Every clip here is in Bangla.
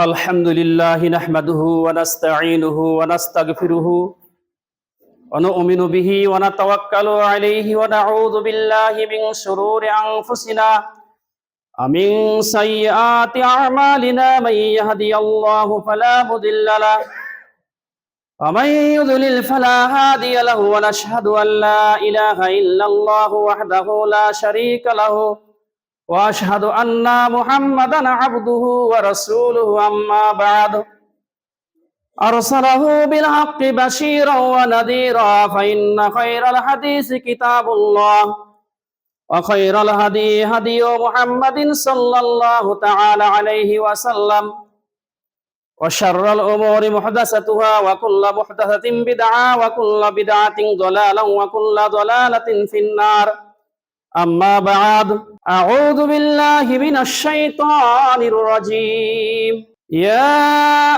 الحمد لله نحمده ونستعينه ونستغفره ونؤمن به ونتوكل عليه ونعوذ بالله من شرور أنفسنا ومن سيئات أعمالنا من يهدي الله فلا مضل له ومن يضلل فلا هادي له ونشهد أن لا إله إلا الله وحده لا شريك له وأشهد أن محمدا عبده ورسوله أما بعد أرسله بالحق بشيرا ونذيرا فإن خير الحديث كتاب الله وخير الهدي هدي محمد صلى الله تعالى عليه وسلم وشر الأمور محدثاتها وكل محدثة بدعة وكل بدعة ضلالة وكل ضلالة في النار أما بعد أعوذ بالله من الشيطان الرجيم يا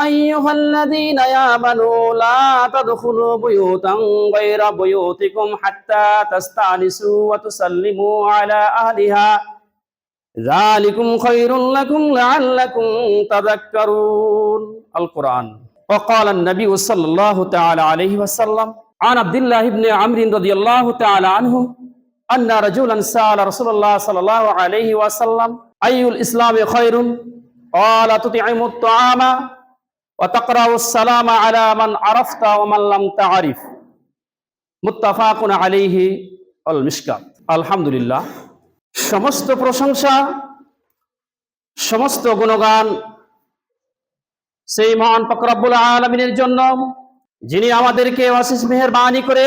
أيها الذين آمنوا لا تدخلوا بيوتا غير بيوتكم حتى تستأنسوا وتسلموا على أهلها ذلكم خير لكم لعلكم تذكرون القرآن. وقال النبي صلى الله تعالى عليه وسلم عن عبد الله بن عمرو رضي الله تعالى عنه أن رجلا سأل رسول الله صلى الله عليه وسلم أي الإسلام خير؟ قال تطعم الطعام وتقرأ السلام على من عرفت ومن لم تعرف متفق عليه المشكات. আলহামদুলিল্লাহ, সমস্ত প্রশংসা সমস্ত গুণগান সেই মহান পাক রব্বুল আলামিনের জন্য, যিনি আমাদেরকে অশেষ মেহেরবানি করে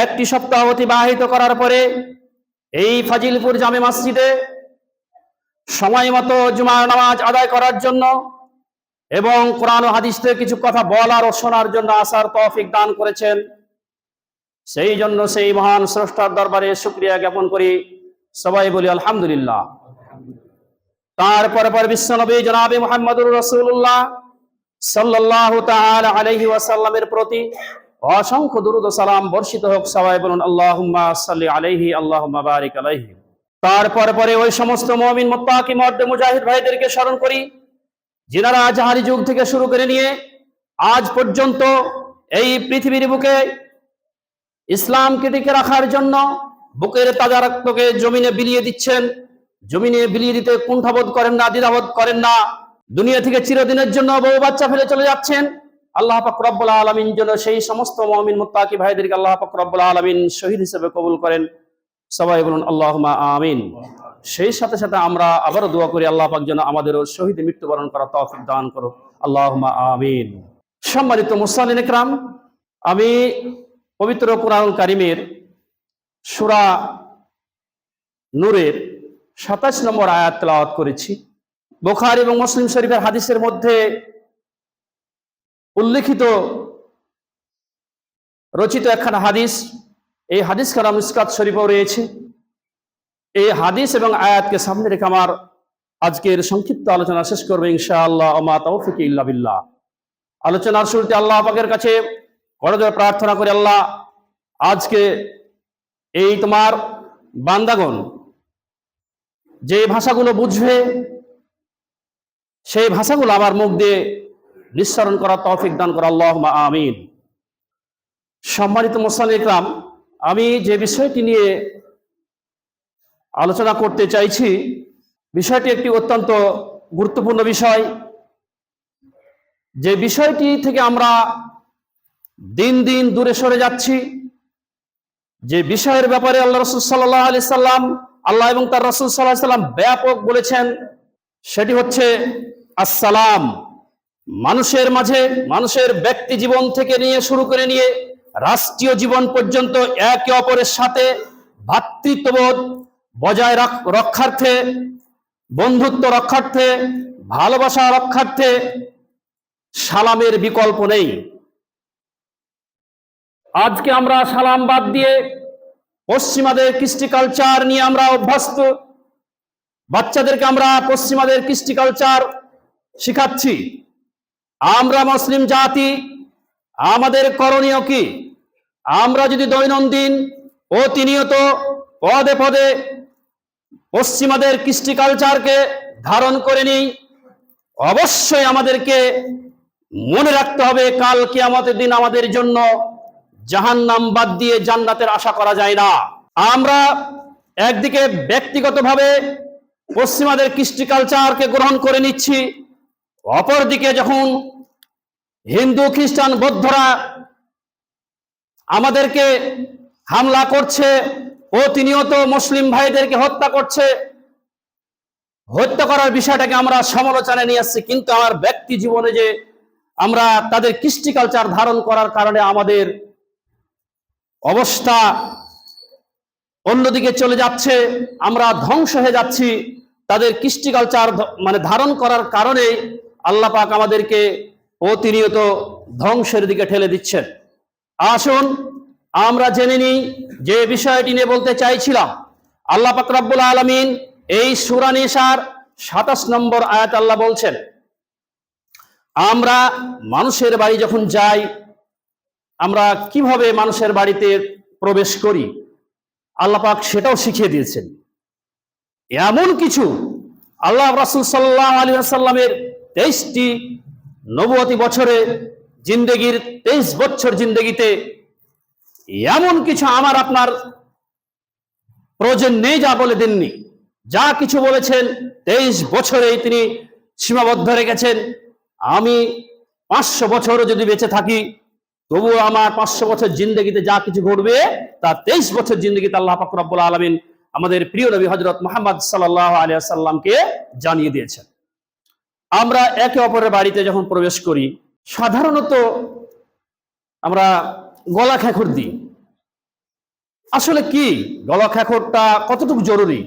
একটি সপ্তাহ অতিবাহিত করার পরে এই ফাজিলপুর জামে মসজিদে সময় মতো জুমার নামাজ আদায় করার জন্য এবং কোরআন ও হাদিস থেকে কিছু কথা বলার ও শোনার জন্য আসার তৌফিক দান করেছেন। সেই জন্য সেই মহান স্রষ্টার দরবারে শুকরিয়া জ্ঞাপন করি। সবাই বলি আলহামদুলিল্লাহ। তারপর বিশ্বনবী জনাবে মুহাম্মদুর রাসূলুল্লাহ সাল্লাল্লাহু তাআলা আলাইহি ওয়াসাল্লামের প্রতি অসংখ্য দুরূদ ও সালাম বর্ষিত হোক। সবাই বলুন আল্লাহুম্মা সাল্লি আলাইহি আল্লাহুম্মা বারিক আলাইহি। তারপর ওই সমস্ত মুমিন মুত্তাকি মর্দ মুজাহিদ ভাইদেরকে স্মরণ করি, যিনারা জাহারি যুগ থেকে শুরু করে নিয়ে আজ পর্যন্ত এই পৃথিবীর বুকে ইসলামকে টিকে রাখার জন্য বুকের তাজা রক্তকে জমিনে বিলিয়ে দিচ্ছেন। জমিনে বিলিয়ে দিতে কুণ্ঠাবোধ করেন না, দ্বিধাবোধ করেন না। দুনিয়া থেকে চিরদিনের জন্য বউ বাচ্চা ফেলে চলে যাচ্ছেন। আল্লাহ পাক রব্বুল আলামিন যেন সেই সমস্ত মুমিন মুত্তাকি ভাইদেরকে আল্লাহ পাক রব্বুল আলামিন শহীদ হিসেবে কবুল করেন। সবাই বলুন আল্লাহুম্মা আমিন। সেই সাথে সাথে আমরা আবারও দোয়া করি আল্লাহ পাক যেন আমাদেরও শহীদ মৃত্যুবরণ করার তৌফিক দান করো। আল্লাহুম্মা আমিন। সম্মানিত মুসলিম ইকরাম, আমি পবিত্র কুরআনুল কারীমের সূরা নূরের 27 নম্বর আয়াত তেলাওয়াত করেছি। বুখারী এবং মুসলিম শরীফের হাদিসের মধ্যে উল্লেখিত রচিত একখানা হাদিস, এই হাদিস খানা মিসকাত শরীফেও রয়েছে। এই হাদিস এবং আয়াতকে সামনে রেখে আমার আজকের সংক্ষিপ্ত আলোচনা শেষ করবে ইনশাআল্লাহ। ওমা তাওফিক ইল্লা বিল্লাহ। আলোচনার শুরুতে আল্লাহ পাকের কাছে করজোড়ে প্রার্থনা করি, আল্লাহ আজকে এই তোমার বান্দাগণ যে ভাষাগুলো বুঝবে সেই ভাষাগুলো আমার মুখ দিয়ে নিঃসরণ করার তৌফিক দান করো। আল্লাহুম্মা আমিন। সম্মানিত মুসলিম ইকরাম, আমি যে বিষয়টি নিয়ে আলোচনা করতে চাইছি, বিষয়টি একটি অত্যন্ত গুরুত্বপূর্ণ বিষয়। যে বিষয়টি থেকে আমরা দিন দিন দূরে সরে যাচ্ছি, যে বিষয়ের ব্যাপারে আল্লাহ রাসূল সাল্লাল্লাহু আলাইহি সাল্লাম, আল্লাহ এবং তার রাসূল সাল্লাল্লাহু আলাইহি সাল্লাম ব্যাপক বলেছেন, সেটি হচ্ছে আসসালাম। মানুষের মাঝে, মানুষের ব্যক্তি জীবন থেকে নিয়ে শুরু করে নিয়ে রাষ্ট্রীয় জীবন পর্যন্ত একে অপরের সাথে ভ্রাতৃত্ববোধ বজায় রক্ষার্থে, বন্ধুত্ব রক্ষার্থে, ভালোবাসা রক্ষার্থে সালামের বিকল্প নেই। আজকে আমরা সালাম বাদ দিয়ে পশ্চিমাদের কৃষ্টি কালচার নিয়ে আমরা অভ্যস্ত। বাচ্চাদেরকে আমরা পশ্চিমাদের কৃষ্টি কালচার শিখাচ্ছি। আমরা মুসলিম জাতি, আমাদের করণীয় কি? আমরা যদি দৈনন্দিন প্রতিনিয়ত পদে পদে পশ্চিমাদের কৃষ্টি কালচারকে ধারণ করে নিই, অবশ্যই আমাদেরকে মনে রাখতে হবে কাল কিয়ামতের দিন আমাদের জন্য জাহান্নাম বাদ দিয়ে জান্নাতের আশা করা যায় না। আমরা একদিকে ব্যক্তিগতভাবে পশ্চিমাদের কৃষ্টি কালচারকে গ্রহণ করে নিচ্ছি, অপরদিকে যখন হিন্দু খ্রিস্টান বৌদ্ধরা আমাদেরকে হামলা করছে, প্রতিনিয়ত মুসলিম ভাইদেরকে হত্যা করছে, হত্যা করার বিষয়টাকে আমরা সমালোচনায় নিয়ে আসছি, কিন্তু আমার ব্যক্তি জীবনে যে আমরা তাদের কৃষ্টি কালচার ধারণ করার কারণে আমাদের অবস্থা অন্যদিকে চলে যাচ্ছে, আমরা ধ্বংস হয়ে যাচ্ছি, তাদের কৃষ্টি কালচার মানে ধারণ করার কারণে আল্লাহ পাক আমাদেরকে প্রতিনিয়ত ধ্বংসের দিকে ঠেলে দিচ্ছেন। আসুন আমরা জেনে নিই যে বিষয়টি নিয়ে বলতে চাইছিলাম। আল্লাহ পাক রব্বুল আলামিন এই সূরা নিসার 27 নম্বর আয়াত আল্লাহ বলছেন, আমরা মানুষের বাড়ি যখন যাই, আমরা কিভাবে মানুষের বাড়িতে প্রবেশ করি আল্লাহ পাক সেটাও শিখিয়ে দিয়েছেন। এমন কিছু আল্লাহ রাসূল সাল্লাল্লাহু আলাইহি ওয়াসাল্লামের 23টি নবুয়তি বছরে জিন্দেগির 23 বছর জিন্দেগিতে এমন কিছু আমার আপনার প্রয়োজন নেই যা বলে দেননি। যা কিছু বলেছেন 23 বছরেই তিনি সীমাবদ্ধ রেখেছেন। আমি 500 বছরও যদি বেঁচে থাকি তবুও আমার 500 বছর জিন্দেগিতে যা কিছু ঘটবে তা 23 বছর জিন্দেগিতে আল্লাহ পাক রব্বুল আলামিন আমাদের প্রিয় নবী হযরত মুহাম্মদ সাল্লাল্লাহু আলাইহি ওয়াসাল্লামকে জানিয়ে দিয়েছেন। আমরা একে অপরের বাড়িতে যখন প্রবেশ করি সাধারণত আমরা গলা খেঁকর দিই। আসলে কি গলা খেঁকরটা কতটুকু জরুরি,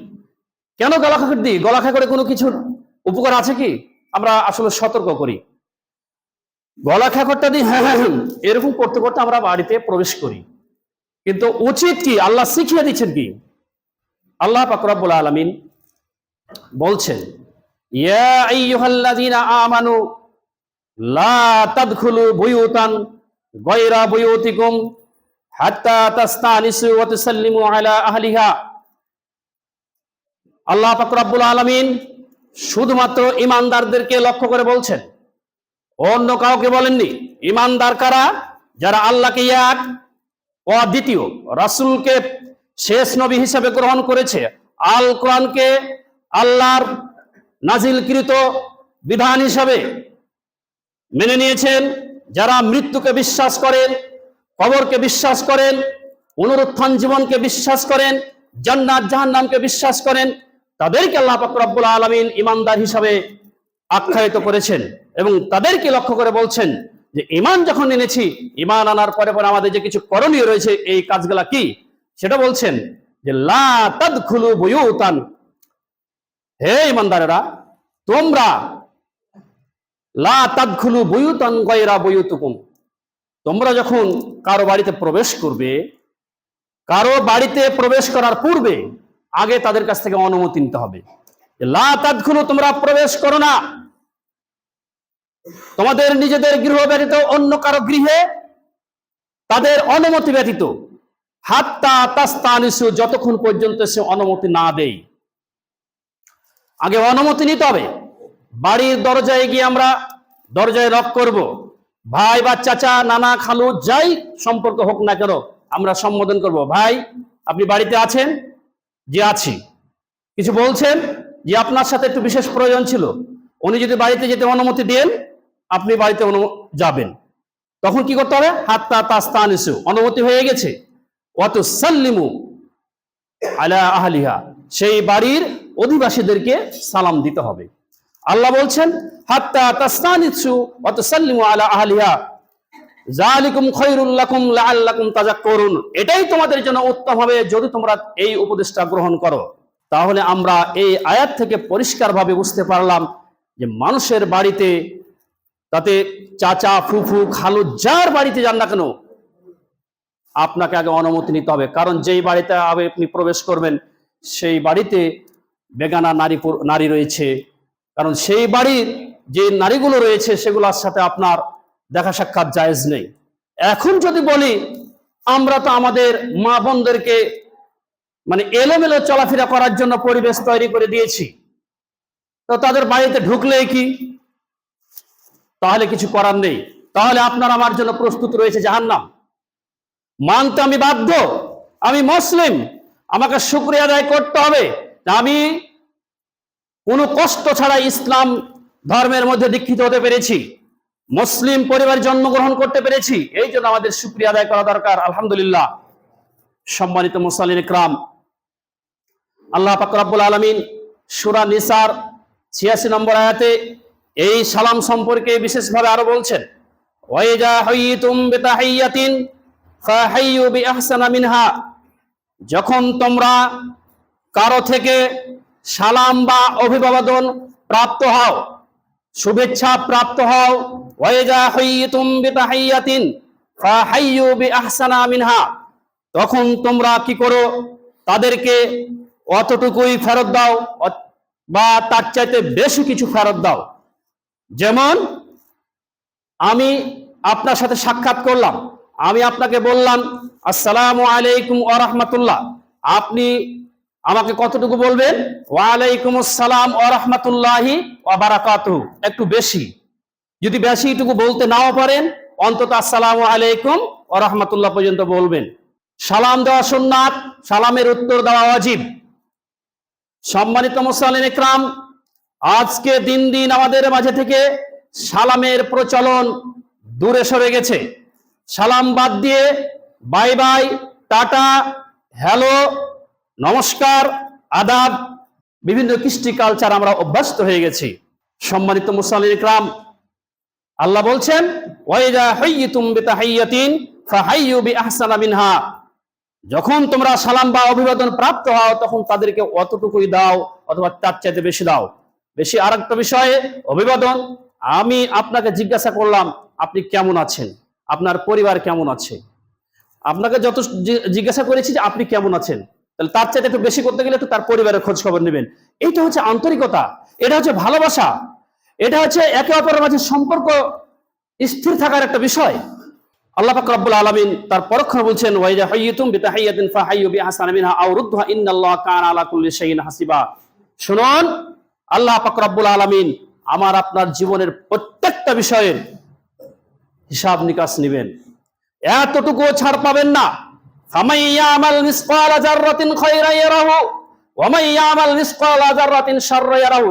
কেন গলা খেঁকর দিই, গলা খেঁকরে কোনো কিছুর উপকার আছে কি, আমরা আসলে সতর্ক করি। গলা খেঁকরটা দিই হ্যাঁ হ্যাঁ এরকম করতে করতে আমরা বাড়িতে প্রবেশ করি, কিন্তু উচিত কি আল্লাহ শিখিয়ে দিচ্ছেন কি? আল্লাহ পাক রব্বুল আলামিন বলছেন, ইয়া আইয়ুহাল্লাযীনা আমানু লা তাদখুলু বুয়ুতান গায়রা বুয়ুতিকুম হাত্তা তাস্তানিসু ওয়া তুসাল্লিমু আলা আহলিহা। আল্লাহ পাক রব্বুল আলামিন শুধুমাত্র ঈমানদারদেরকে লক্ষ্য করে বলছেন, অন্য কাউকে বলেননি। ঈমানদার কারা? যারা আল্লাহকে এক ও দ্বিতীয়, রাসূলকে শেষ নবী হিসেবে গ্রহণ করেছে, আল কোরআনকে আল্লাহর নাজিলকৃত বিধান হিসাবে মেনে নিয়েছেন, যারা মৃত্যুকে বিশ্বাস করেন, কবরকে বিশ্বাস করেন, পুনরুত্থান জীবনকে বিশ্বাস করেন, জান্নাত জাহান্নামকে বিশ্বাস করেন, তাদেরকে আল্লাহ পাক রব্বুল আলামিন ঈমানদার হিসাবে আখ্যায়িত করেছেন এবং তাদেরকে লক্ষ্য করে বলছেন যে ঈমান যখন এনেছি, ঈমান আনার পরে পরে আমাদের যে কিছু করণীয় রয়েছে এই কাজগুলা কি সেটা বলছেন যে লা তাদখুলু বুয়ুতান, হে ঈমানদারেরা তোমরা লা তাদখুলু বুয়ুতান গায়রা বুয়ুতিকুম, তোমরা যখন কারো বাড়িতে প্রবেশ করবে, কারো বাড়িতে প্রবেশ করার পূর্বে আগে তাদের কাছ থেকে অনুমতি নিতে হবে। লা তাদখুলু, তোমরা প্রবেশ করো না তোমাদের নিজেদের গৃহ ব্যতীত অন্য কারো গৃহে তাদের অনুমতি ব্যতীত, হাত্তা তাস্তানিসু, যতক্ষণ পর্যন্ত সে অনুমতি না দেয়। আগে অনুমতি নিতে হবে। বাড়ির দরজায় গিয়ে আমরা দরজায় নক করব, ভাই বা চাচা নানা খালু যাই সম্পর্ক হোক না কেন আমরা সম্বোধন করব, ভাই আপনি বাড়িতে আছেন? যে আছি। কিছু বলছেন? যে আপনার সাথে একটু বিশেষ প্রয়োজন ছিল। উনি যদি বাড়িতে যেতে অনুমতি দেন আপনি বাড়িতে যাবেন। তখন কি করতে হবে? হাত্তা তাস্তানিসু, অনুমতি হয়ে গেছে, ওয়া তুসাল্লিমু আলা আহলিহা, সেই বাড়ির অধিবাসীদেরকে সালাম দিতে হবে। আল্লাহ বলছেন হাত্তা তাস্তানিসু ওয়া তুসাল্লিমু আলা আহলিহা যালিকুম খায়রুল লাকুম লাআল্লাকুম তাযাক্কারুন, এটাই তোমাদের জন্য উত্তম হবে যদি তোমরা এই উপদেশটা গ্রহণ করো। তাহলে আমরা এই আয়াত থেকে পরিষ্কারভাবে বুঝতে পারলাম যে মানুষের বাড়িতে, তাতে চাচা ফুফু খালু যার বাড়িতে যান না কেন আপনাকে আগে অনুমতি নিতে হবে। কারণ যেই বাড়িতে আপনি প্রবেশ করবেন সেই বাড়িতে বেগানা নারী রয়েছে, কারণ সেই বাড়ির যে নারীগুলো রয়েছে সেগুলোর সাথে আপনার দেখা সাক্ষাৎ জায়েজ নেই। এখন যদি বলি আমরা তো আমাদের মা বোনদেরকে মানে এলোমেলো চলাফেরা করার জন্য পরিবেশ তৈরি করে দিয়েছি, তো তাদের বাড়িতে ঢুকলে কি তাহলে কিছু করার নেই, তাহলে আপনার আমার জন্য প্রস্তুত রয়েছে জাহান্নাম। মানতে আমি বাধ্য, আমি মুসলিম, আমাকে শুকরিয়া আদায় করতে হবে আমি কোনো কষ্ট ছাড়া ইসলাম ধর্মের মধ্যে দীক্ষিত হতে পেরেছি, মুসলিম পরিবারে জন্মগ্রহণ করতে পেরেছি, এই জন্য আমাদের শুকরিয়া আদায় করা দরকার। আলহামদুলিল্লাহ। সম্মানিত মুসলিম ইকরাম, আল্লাহ পাক রব্বুল আলামিন সূরা নিসার 86 নম্বর আয়াতে এই সালাম সম্পর্কে বিশেষভাবে আরো বলছেন, ওয়াইজা হাইয়িতুম বিতাহিয়াতিন ফাহাইয়ু বিআহসানা মিনহা, যখন তোমরা কারো থেকে সালাম বা অভিবাদন প্রাপ্ত হও, শুভেচ্ছা প্রাপ্ত হও, ওয়াইজা হাইয়িতুম বিতাহিয়াতিন ফাহাইয়ু বিআহসানা মিনহা, তখন তোমরা কি করো, তাদেরকে অতটুকুই ফেরত দাও বা তার চাইতে বেশি কিছু ফেরত দাও। যেমন আমি আপনার সাথে সাক্ষাৎ করলাম, আমি আপনাকে বললাম আসসালামু আলাইকুম ওয়া রাহমাতুল্লাহ, আপনি আমাকে কতটুকু বলবেন? ওয়া আলাইকুম আসসালাম ওয়া রাহমাতুল্লাহি ওয়া বারাকাতুহু, একটু বেশি। যদি বেশিটুকু বলতে নাও পারেন, অন্তত আসসালামু আলাইকুম ওয়া রাহমাতুল্লাহ পর্যন্ত বলবেন। সালাম দেওয়া সুন্নাত, সালামের উত্তর দেওয়া ওয়াজিব। সম্মানিত মুসলিম ইকরাম, আজকে দিন দিন আমাদের মাঝে থেকে সালামের প্রচলন দূরে সরে গেছে। সালাম বাদ দিয়ে বাই বাই, টাটা, হ্যালো, নমস্কার, আদাব, বিভিন্ন কৃষ্টি কালচার আমরা অভ্যস্ত হয়ে গেছি। সম্মানিত মুসলিম ইকরাম, আল্লাহ বলছেন ওয়াইজা হাইয়িতুম বিতাহিয়াতিন ফাহাইয়ু বিআহসানা মিনহা, যখন তোমরা সালাম বা অভিবাদন প্রাপ্ত হও তখন তাদেরকে অতটুকুই দাও অথবা তার চাইতে বেশি দাও। বেশি আরেকটা বিষয়ে অভিবাদন, আমি আপনাকে জিজ্ঞাসা করলাম আপনি কেমন আছেন, আপনার পরিবার কেমন আছে, আপনাকে যত জিজ্ঞাসা করেছি যে আপনি কেমন আছেন, তাহলে তার চাইতে একটু বেশি করতে গেলে একটু তার পরিবারের খোঁজ খবর নেবেন। এইটা হচ্ছে আন্তরিকতা, এটা হচ্ছে ভালোবাসা, এটা হচ্ছে একে অপরের মাঝে সম্পর্ক স্থির থাকার একটা বিষয়। আল্লাহ পাক রব্বুল আলামিন তার পরক্ষণে বলছেন ওয়াইজা হাইয়িতুম বিতাহিয়াতিন ফাহাইয়ু বিআহসানা মিনহা আও রুদ্দুহা ইন্নাল্লাহা কানা আলা কুল্লি শাইইন হাসিবা। শুনুন, আল্লাহ পাক রব্বুল আলামিন আমার আপনার জীবনের প্রত্যেকটা বিষয়ের হিসাব নিকাশ নেবেন, এতটুকু ছাড় পাবেন না। ফামান ইয়ামাল মিসকালা যাররাতিন খায়রান ইয়ারাহু ওয়া মান ইয়ামাল মিসকালা যাররাতিন শাররান ইয়ারাহু।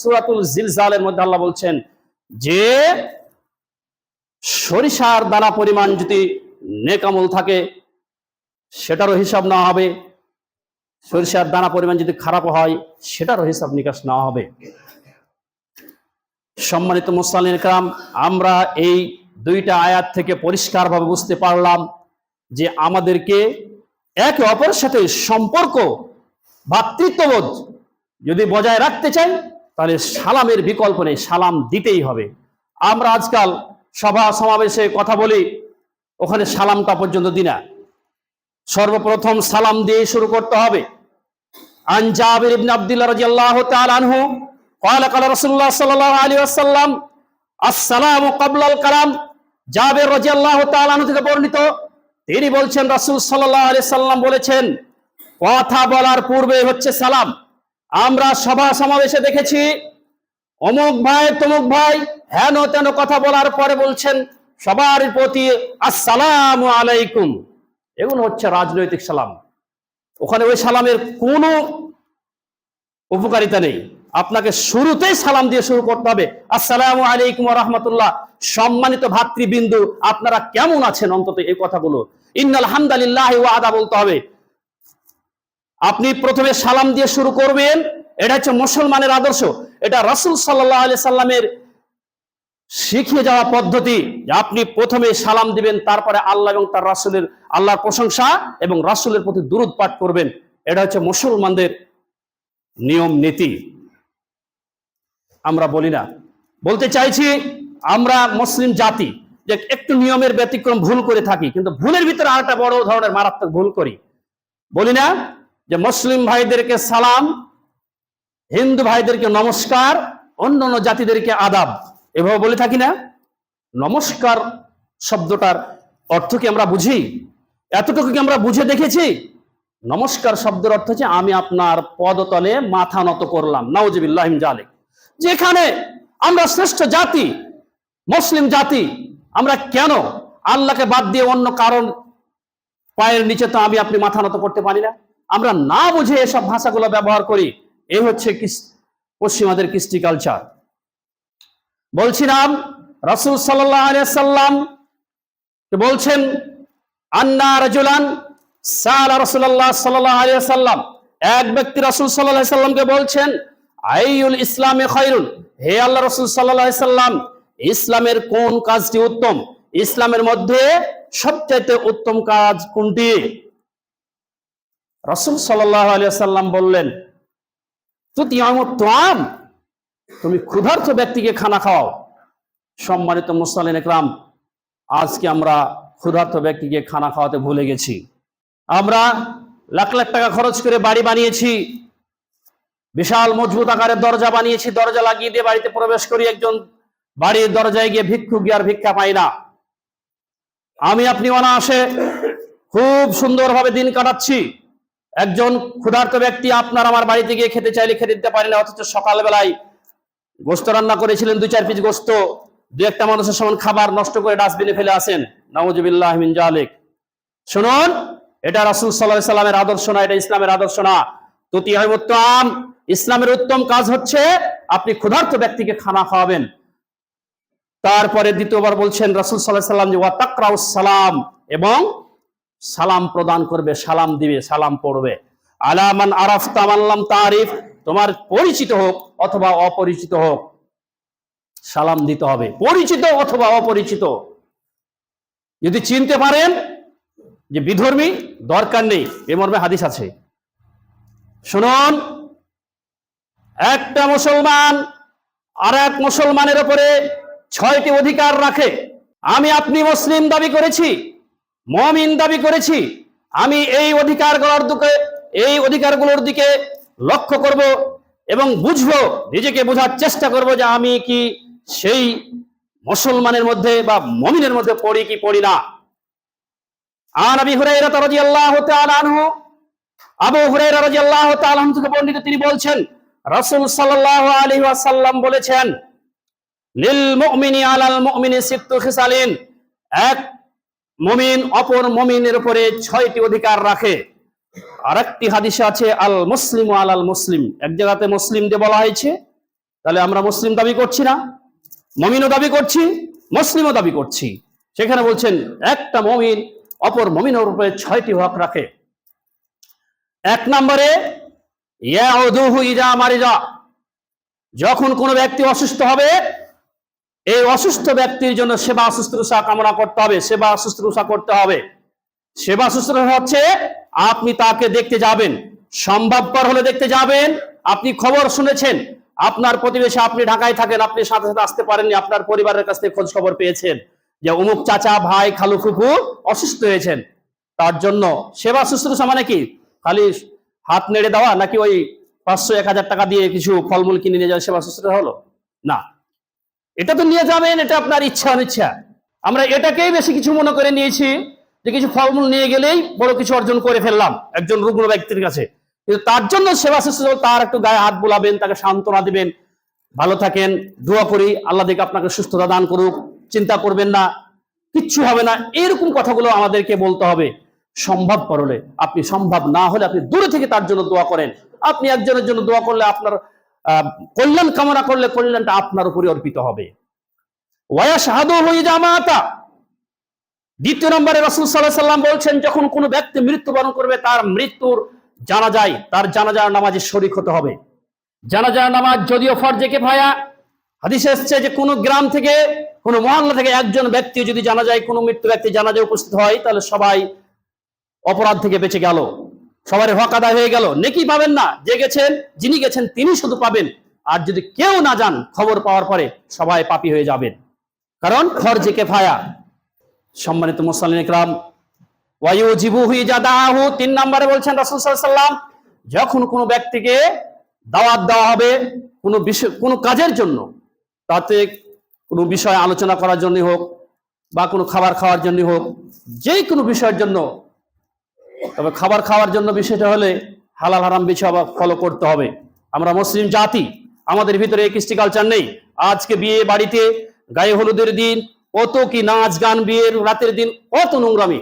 সূরাতুল জিলজালের মধ্যে আল্লাহ বলছেন যে সরিষার দানা পরিমাণ যদি নেক আমল থাকে সেটারও হিসাব নেওয়া হবে, সরিষার দানা পরিমাণ যদি খারাপ হয় সেটারও হিসাব নিকাশ নেওয়া হবে। সম্মানিত মুসলিম ইকরাম, আমরা এই দুইটা আয়াত থেকে পরিষ্কারভাবে বুঝতে পারলাম যে আমাদেরকে একে অপরের সাথে সম্পর্ক, ভ্রাতৃত্ববোধ যদি বজায় রাখতে চাই তাহলে সালামের বিকল্প নেই, সালাম দিতেই হবে। আমরা আজকাল সভা সমাবেশে কথা বলি, ওখানে সালামটা পর্যন্ত দিই না। সর্বপ্রথম সালাম দিয়ে শুরু করতে হবে। আন জাবির ইবনে আব্দুল্লাহ রাদিয়াল্লাহু তাআলা আনহু قال قال رسول الله صلى الله عليه وسلم السلام قبل الكلام। জাবির রাদিয়াল্লাহু তাআলা আনহু থেকে বর্ণিত, তিনি বলছেন রাসূল সাল্লাল্লাহু আলাইহি সাল্লাম বলেছেন কথা বলার পূর্বে হচ্ছে সালাম। আমরা সভা সমাবেশে দেখেছি অমুক ভাই তমুক ভাই হেন তেন কথা বলার পরে বলছেন সবার প্রতি আসসালামু আলাইকুম। এগুলো হচ্ছে রাজনৈতিক সালাম, ওখানে ওই সালামের কোনো উপকারিতা নেই। আপনাকে শুরুতেই সালাম দিয়ে শুরু করতে হবে, আসসালামু আলাইকুম ওয়া রাহমাতুল্লাহ। সম্মানিত ভাতৃবৃন্দ, আপনারা কেমন আছেন, অন্তত এই কথাগুলো ইন্নাল হামদালিল্লাহি ওয়া আদা বলতে হবে। আপনি প্রথমে সালাম দিয়ে শুরু করবেন, এটা হচ্ছে মুসলমানের আদর্শ, এটা রাসূল সাল্লাল্লাহু আলাইহি সাল্লামের শিখিয়ে যাওয়া পদ্ধতি যে আপনি প্রথমে সালাম দিবেন, তারপরে আল্লাহ এবং তার রাসূলের, আল্লাহর প্রশংসা এবং রাসূলের প্রতি দুরূদ পাঠ করবেন। এটা হচ্ছে মুসলমানদের নিয়ম নীতি। আমরা বলি না, বলতে চাইছি আমরা মুসলিম জাতি যে একটু নিয়মের ব্যতিক্রম ভুল করে থাকি, কিন্তু ভুলের ভিতরে আরেকটা বড় ধরনের মারাত্মক ভুল করি। বলি না যে মুসলিম ভাইদেরকে সালাম, হিন্দু ভাইদেরকে নমস্কার, অন্যান্য জাতিদেরকে আদাব, এভাবে বলে থাকি না? নমস্কার শব্দটার অর্থ কি আমরা বুঝি? এতটুকু কি আমরা বুঝে দেখেছি? নমস্কার শব্দের অর্থ হচ্ছে আমি আপনার পদতলে মাথা নত করলাম, নাউজুবিল্লাহি মিন যালিক। যেখানে আমরা শ্রেষ্ঠ জাতি, মুসলিম জাতি আমরা কেন আল্লাহকে বাদ দিয়ে অন্য কারণ পায়ের নিচে তো আমি আপনি মাথা নত করতে পারি না? আমরা না বুঝে এসব ভাষাগুলো ব্যবহার করি। এই হচ্ছে পশ্চিমাদের কৃষ্টি কালচার। বলছিলাম রাসূল সাল্লাল্লাহু আলাইহি ওয়াসাল্লাম বলছেন, আন্না রাজুলান সাআলা রাসূলুল্লাহ সাল্লাল্লাহু আলাইহি ওয়াসাল্লাম, এক ব্যক্তি রাসূল সাল্লাল্লাহু আলাইহি ওয়াসাল্লামকে বলছেন, আইয়ুল ইসলামে খায়রুন, হে আল্লাহ রাসূল সাল্লাল্লাহু আলাইহি ওয়াসাল্লাম, ইসলামের কোন কাজটি উত্তম? ইসলামের মধ্যে সবচাইতে উত্তম কাজ কোনটি? রাসূল সাল্লাল্লাহু আলাইহি ওয়াসাল্লাম বললেন, তুতিয়ামুত তুআম, তুমি ক্ষুধার্ত ব্যক্তিকে খানা খাওয়াও। সম্মানিত মুসলিম ইকরাম, আজকে আমরা ক্ষুধার্ত ব্যক্তিকে খানা খাওয়াতে ভুলে গেছি। আমরা লাখ লাখ টাকা খরচ করে বাড়ি বানিয়েছি, বিশাল মজবুত আকারের দরজা বানিয়েছি, দরজা লাগিয়ে দিয়ে বাড়িতে প্রবেশ করি, একজন বাড়ির দরজায় গিয়ে ভিক্ষুক গিয়ে আর ভিক্ষা পাই না। আমি আপনি অনায়াসে খুব সুন্দরভাবে দিন কাটাচ্ছি, একজন ক্ষুধার্ত ব্যক্তি আপনার আমার বাড়িতে গিয়ে খেতে চাইলে খেতে দিতে পারি না, অথচ সকালবেলায় গোস্ত রান্না করেছিলেন, 2-4 পিস গোস্ত, 2-1টা মানুষের সমান খাবার নষ্ট করে ডাস্টবিনে ফেলে আসেন। নাউজুবিল্লাহি মিন জালিক। শুনুন, এটা রাসূল সাল্লাল্লাহু আলাইহি সাল্লামের আদর্শ না, এটা ইসলামের আদর্শ না। তুতিয়ামুত তুআম, ইসলামের উত্তম কাজ হচ্ছে আপনি ক্ষুধার্ত ব্যক্তিকে খানা খাওয়াবেন। তারপরে দ্বিতীয়বার বলছেন রাসূল সাল্লাল্লাহু আলাইহি সাল্লাম যে ওয়া তাকরাউস সালাম, এবং সালাম প্রদান করবে, সালাম দিবে, সালাম পড়বে। আলা মান আরাফতা মান লাম তারিফ, তোমার পরিচিত হোক অথবা অপরিচিত হোক, সালাম দিতে হবে, পরিচিত অথবা অপরিচিত। যদি চিনতে পারেন যে বিধর্মী, দরকার নেই, এ মর্মে হাদিস আছে। শুনুন, একটা মুসলমান আর এক মুসলমানের উপরে 6টি অধিকার রাখে। আমি আপনি মুসলিম দাবি করেছি, মুমিন দাবি করেছি, আমি এই অধিকারগুলোর দিকে লক্ষ্য করব এবং বুঝবো, নিজেকে বোঝার চেষ্টা করব যে আমি কি সেই মুসলমানের মধ্যে বা মুমিনের মধ্যে পড়ি কি পড়ি না। আন আবি হুরায়রা রাদিয়াল্লাহু তাআলা আনহু, আবু হুরায়রা রাদিয়াল্লাহু তাআলা আনহু থেকে বর্ণিত, তিনি বলছেন রাসূল সাল্লাল্লাহু আলাইহি ওয়াসাল্লাম বলেছেন, লিল মুমিনি আলাল মুমিনি সিত্তু খিসালিন, এক মুমিন অপর মুমিনের উপরে 6টি অধিকার রাখে। আরেকটি হাদিসে আছে আল মুসলিমু আলাল মুসলিম, এক জায়গাতে মুসলিম দিয়ে বলা হয়েছে, তাহলে আমরা মুসলিম দাবি করছি না? মুমিনও দাবি করছি, মুসলিমও দাবি করছি। সেখানে বলছেন একটা মুমিন অপর মুমিনের উপরে 6টি হক রাখে। 1 নম্বরে ইয়াউদুহু ইজা মারিজা, যখন কোনো ব্যক্তি অসুস্থ হবে, এই অসুস্থ ব্যক্তির জন্য সেবা শুশ্রূষা কামনা করতে হবে, সেবা শুশ্রূষা করতে হবে। সেবা শুশ্রূষা হচ্ছে আপনি তাকে দেখতে যাবেন, সম্ভবপর হলে দেখতে যাবেন। আপনি খবর শুনেছেন, আপনার প্রতিবেশী, আপনি ঢাকায় থাকেন, আপনি সাথে সাথে আসতে পারেননি, আপনার পরিবারের কাছ থেকে খোঁজ খবর পেয়েছেন যে অমুক চাচা, ভাই, খালু, ফুফু অসুস্থ হয়েছেন, তার জন্য সেবা শুশ্রূষা মানে কি খালি হাত নেড়ে দেওয়া, নাকি ওই 500-1000 টাকা দিয়ে কিছু ফলমূল কিনে নিয়ে যাওয়া সেবা শুশ্রূষা হলো না? এটা তো নিয়ে যাবেন, এটা আপনার ইচ্ছা অনিচ্ছা। আমরা এটাকেই বেশি কিছু মনে করে নিয়েছি যে কিছু ফলমূল নিয়ে গেলেই বড় কিছু অর্জন করে ফেললাম একজন রুগ্ন ব্যক্তির কাছে। কিন্তু তার জন্য সেবা শুশ্রূষা, তার একটু গায়ে হাত বুলাবেন, তাকে সান্ত্বনা দিবেন, ভালো থাকেন, দোয়া করি আল্লাহ দেখে আপনাকে সুস্থতা দান করুক, চিন্তা করবেন না, কিচ্ছু হবে না, এরকম কথাগুলো আমাদেরকে বলতে হবে। সম্ভব হলে, আপনি সম্ভব না হলে আপনি দূরে থেকে তার জন্য দোয়া করেন। আপনি একজনের জন্য দোয়া করলে, আপনার কল্যাণ কামনা করলে, কল্যাণটা আপনার উপরে অর্পিত হবে। ওয়াশহাদুহু ইযা মাতা, দ্বিতীয় নম্বরে রাসূল সাল্লাল্লাহু আলাইহি সাল্লাম বলছেন, যখন কোনো ব্যক্তি মৃত্যুবরণ করবে, তার মৃত্যুর জানাজায়, তার জানাজার নামাজে শরীক হতে হবে। জানাজার নামাজ যদিও ফরজে কিফায়া, হাদিসে এসেছে যে কোনো গ্রাম থেকে, কোনো মহল্লা থেকে একজন ব্যক্তি যদি জানাজায়, কোনো মৃত্যু ব্যক্তি জানাজায় উপস্থিত হয়, তাহলে সবাই অপরাধ থেকে বেঁচে গেল, সবার হক আদায় হয়ে গেল, নেকি পাবেন না, যে গেছেন, যিনি গেছেন তিনি শুধু পাবেন। আর যদি কেউ না যান, খবর পাওয়ার পরে সবাই পাপী হয়ে যাবেন, কারণ ফরজে কিফায়া। সম্মানিত মুসলিম ইকরাম, ওয়ায়ুজিবুহু ইযা দাআহু, 3 নম্বরে বলছেন রাসূল সাল্লাল্লাহু আলাইহি সাল্লাম, যখন কোনো ব্যক্তিকে দাওয়াত দেওয়া হবে কোনো বিষয়, কোনো কাজের জন্য, তাতে কোনো বিষয় আলোচনা করার জন্য হোক বা কোনো খাবার খাওয়ার জন্য হোক, যে কোনো বিষয়ের জন্য, তবে খাবার খাওয়ার জন্য বিষয়টা হলে হালাল হারাম বিষয় ফলো করতে হবে। আমরা মুসলিম জাতি, আমাদের ভিতরে এই কৃষ্টি কালচার নেই। আজকে বিয়ে বাড়িতে গায়ে হলুদের দিন কত কি নাচ গান, বিয়ের রাতের দিন কত নোংরামি,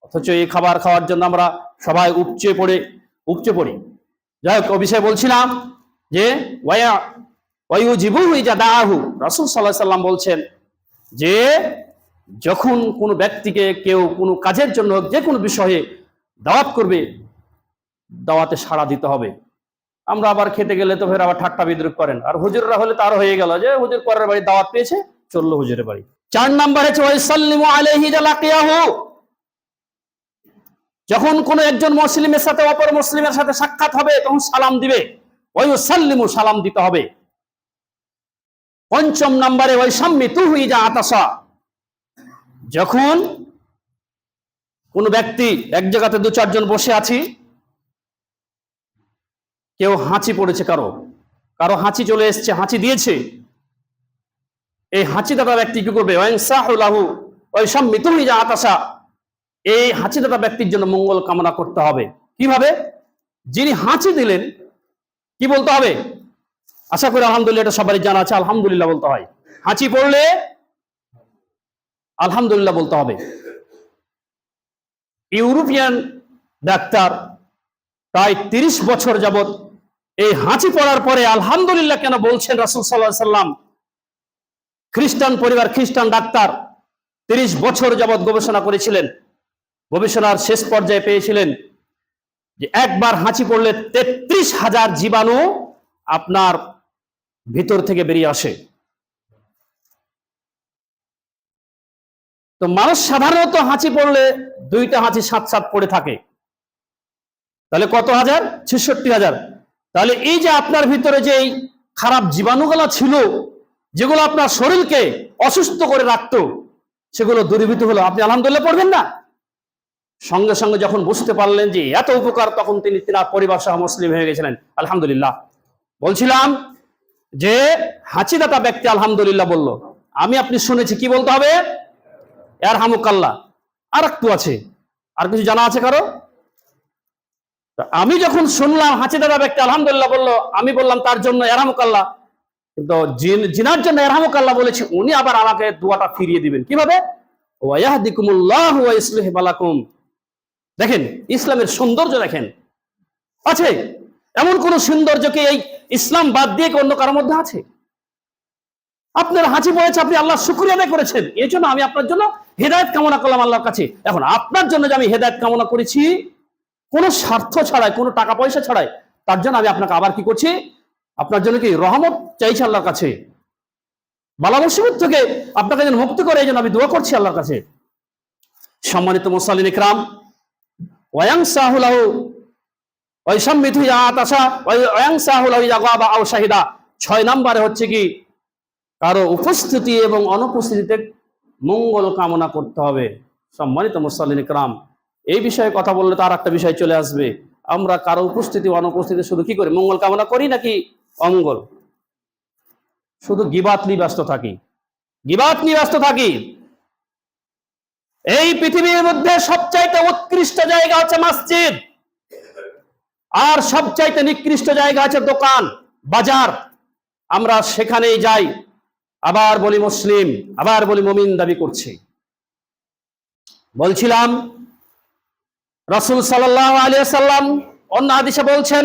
অথচ এই খাবার খাওয়ার জন্য আমরা সবাই উপচে পড়ি। যাই হোক, বিষয় বলছিলাম যে রাসূল সাল্লাল্লাহু আলাইহি সাল্লাম বলছেন যে যখন কোনো ব্যক্তিকে কেউ কোনো কাজের জন্য যে কোনো বিষয়ে দাওয়াত করবে, দাওয়াতে সাড়া দিতে হবে। আমরা আবার খেতে গেলে তো ফের আবার ঠাট্টা বিদ্রুপ করেন, আর হুজুররা হলে তারও হয়ে গেল যে হুজুর পরের বাড়ি দাওয়াত পেয়েছে, চললো হুজুরের বাড়ি। 4 নাম্বার হচ্ছে ওয়াইসাল্লিমু আলাইহি লাকিয়াহু, যখন কোনো একজন মুসলিমের সাথে অপর মুসলিমের সাথে সাক্ষাৎ হবে তখন সালাম দিবে, ওয়াইসাল্লিমু, সালাম দিতে হবে। 5 নম্বরে ওয়াইসাম্মিতুহু ইজা আতাসা, যখন কোনো ব্যক্তি এক জায়গাতে 2-4 জন বসে আছি, কেউ হাঁচি পড়েছে, কারো হাঁচি চলে এসছে, হাঁচি দিয়েছে, এই হাঁচি দাতা ব্যক্তি কি করবে? এই হাঁচি দাতা ব্যক্তির জন্য মঙ্গল কামনা করতে হবে। কিভাবে? যিনি হাঁচি দিলেন কি বলতে হবে? আশা করি আলহামদুলিল্লাহ, এটা সবারই জানা আছে, আলহামদুলিল্লাহ বলতে হয়। হাঁচি পড়লে আলহামদুলিল্লাহ বলতে হবে। ইউরোপিয়ান ডাক্তার প্রায় 30 বছর যাবত এই হাঁচি পড়ার পরে আলহামদুলিল্লাহ কেন বলছেন রাসূল সাল্লাল্লাহু আলাইহি সাল্লাম। খ্রিস্টান পরিবার, খ্রিস্টান ডাক্তার 30 বছর যাবত গবেষণা করেছিলেন, গবেষণার শেষ পর্যায়ে পেয়েছিলেন যে একবার হাঁচি পড়লে 33,000 জীবাণু আপনার ভিতর থেকে বেরিয়ে আসে। তো মানুষ সাধারণত হাঁচি পড়লে 2টা হাঁচি সাথে পড়ে থাকে, তাহলে কত হাজার? 66,000। তাহলে এই যে আপনার ভিতরে যে খারাপ জীবাণুগুলো ছিল, যেগুলো আপনার শরীরকে অসুস্থ করে রাখতো, সেগুলো দূরীভূত হলো। আপনি আলহামদুলিল্লাহ পড়বেন না? সঙ্গে সঙ্গে যখন বুঝতে পারলেন যে এত উপকার, তখন তিনি তার পরিবার সহ মুসলিম হয়ে গেছিলেন। আলহামদুলিল্লাহ। বলছিলাম যে হাঁচিদাতা ব্যক্তি আলহামদুলিল্লাহ বলল, আমি আপনি শুনেছি কি বলতে হবে? ইয়ারহামুকাল্লাহ। আর একটু আছে, আর কিছু জানা আছে কারো? আমি যখন শুনলাম হাঁচিদাতা ব্যক্তি আলহামদুলিল্লাহ বলল, আমি বললাম তার জন্য ইয়ারহামুকাল্লাহ, কিন্তু জিনার জন্য ইয়ারহামুকাল্লাহ বলেছি, উনি আবার আমাকে দোয়াটা ফিরিয়ে দিবেন। কিভাবে? ওয়ায়াহদিকুমুল্লাহু ওয়া ইসলিহু বালাকুম। দেখেন ইসলামের সৌন্দর্য দেখেন, আছে এমন কোন সৌন্দর্য কি এই ইসলাম বাদ দিয়ে অন্য কারোর মধ্যে আছে? আপনার হাঁচি পড়েছে, আপনি আল্লাহ শুকরিয়া আদায় করেছেন, এই জন্য আমি আপনার জন্য হেদায়েত কামনা করলাম আল্লাহর কাছে। এখন আপনার জন্য যে আমি হেদায়েত কামনা করেছি, কোনো স্বার্থ ছাড়াই, কোনো টাকা পয়সা ছাড়াই, তার জন্য আমি আপনাকে আবার কি করছি? আপনার জন্য কি রহমত চাইছি আল্লাহর কাছে, বালা মুসিবত থেকে আপনাকে যেন মুক্ত করে, এই জন্য আমি দোয়া করছি আল্লাহর কাছে। সম্মানিত মুসল্লিন ইকরাম, ওয়ায়ানসাহু লাহু ওয়াইসাম্মিতু ইজা আতাসা ওয়ায়ানসাহু লাহু ইজা গাবা আও শাহিদা। 6 নম্বরে হচ্ছে কি কারো উপস্থিতি এবং অনুপস্থিতিতে মঙ্গল কামনা করতে হবে। সম্মানিত মুসল্লিন ইকরাম, এই বিষয়ে কথা বললে তার একটা বিষয় চলে আসবে, আমরা কারো উপস্থিতি অনুপস্থিতি শুধু কি করি? মঙ্গল কামনা করি নাকি অমঙ্গল? শুধু গিবাত নিয়ে ব্যস্ত থাকি। এই পৃথিবীর মধ্যে সবচাইতে উৎকৃষ্ট জায়গা হচ্ছে মসজিদ, আর সবচাইতে নিকৃষ্ট জায়গা আছে দোকান, বাজার। আমরা সেখানেই যাই, আবার বলি মুসলিম, আবার বলি মুমিন দাবি করছি। বলছিলাম রাসূল সাল্লাল্লাহু আলাইহি ওয়াসাল্লাম অন্য হাদিসে বলছেন,